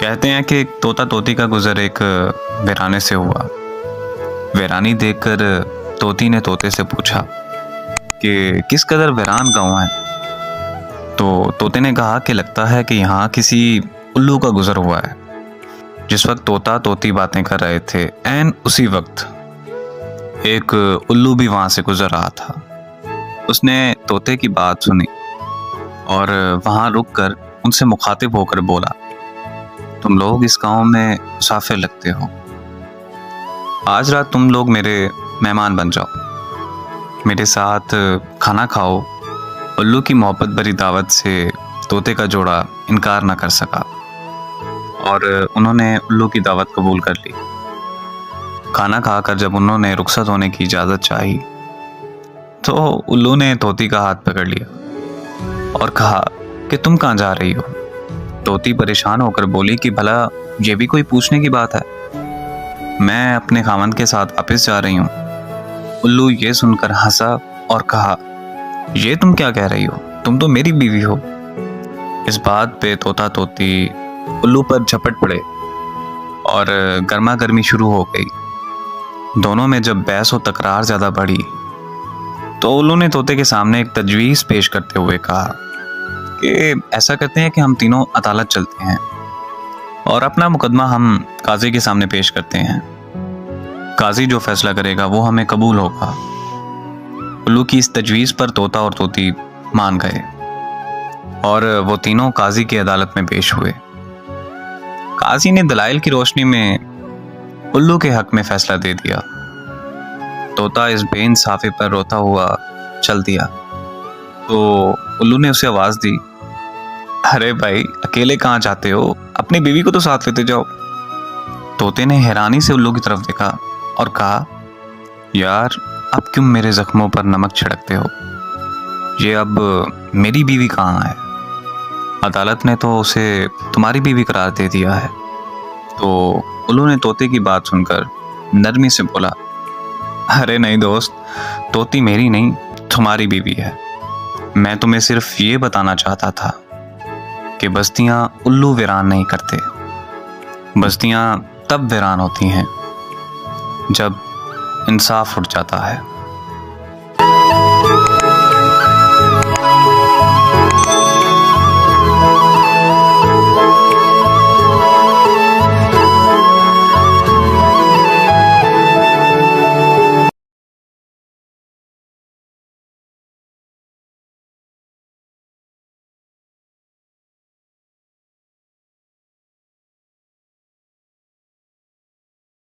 कहते हैं कि एक तोता तोती का गुजर एक वीराने से हुआ। वीरानी देखकर तोती ने तोते से पूछा कि किस कदर वीरान गाँव है। तो तोते ने कहा कि लगता है कि यहाँ किसी उल्लू का गुजर हुआ है। जिस वक्त तोता तोती बातें कर रहे थे, ऐन उसी वक्त एक उल्लू भी वहां से गुजर रहा था। उसने तोते की बात सुनी और वहां रुककर उनसे मुखातिब होकर बोला, तुम लोग इस गांव में मुसाफिर लगते हो। आज रात तुम लोग मेरे मेहमान बन जाओ, मेरे साथ खाना खाओ। उल्लू की मोहब्बत भरी दावत से तोते का जोड़ा इनकार न कर सका और उन्होंने उल्लू की दावत कबूल कर ली। खाना खाकर जब उन्होंने रुखसत होने की इजाज़त चाही तो उल्लू ने तोती का हाथ पकड़ लिया और कहा कि तुम कहाँ जा रही हो। तोती परेशान होकर बोली कि भला ये भी कोई पूछने की बात है, मैं अपने खामन के साथ वापस जा रही हूँ। उल्लू ये सुनकर हंसा और कहा, ये तुम क्या कह रही हो, तुम तो मेरी बीवी हो। इस बात पे तोता तोती उल्लू पर झपट पड़े और गर्मा गर्मी शुरू हो गई। दोनों में जब बहस और तकरार ज़्यादा बढ़ी तो उल्लू ने तोते के सामने एक तजवीज़ पेश करते हुए कहा कि ऐसा करते हैं कि हम तीनों अदालत चलते हैं और अपना मुकदमा हम काजी के सामने पेश करते हैं। काजी जो फैसला करेगा वो हमें कबूल होगा। उल्लू की इस तजवीज़ पर तोता और तोती मान गए और वो तीनों काजी की अदालत में पेश हुए। काजी ने दलाइल की रोशनी में उल्लू के हक में फैसला दे दिया। तोता इस बेइंसाफी पर रोता हुआ चल दिया तो उल्लू ने उसे आवाज़ दी, अरे भाई अकेले कहाँ जाते हो, अपनी बीवी को तो साथ लेते जाओ। तोते ने हैरानी से उल्लू की तरफ देखा और कहा, यार अब क्यों मेरे जख्मों पर नमक छिड़कते हो, ये अब मेरी बीवी कहाँ है। अदालत ने तो उसे तुम्हारी बीवी करार दे दिया है। तो उल्लू ने तोते की बात सुनकर नरमी से बोला, अरे नहीं दोस्त, तोती मेरी नहीं तुम्हारी बीवी है। मैं तुम्हें सिर्फ ये बताना चाहता था कि बस्तियां उल्लू वीरान नहीं करते। बस्तियां तब वीरान होती हैं जब इंसाफ उठ जाता है।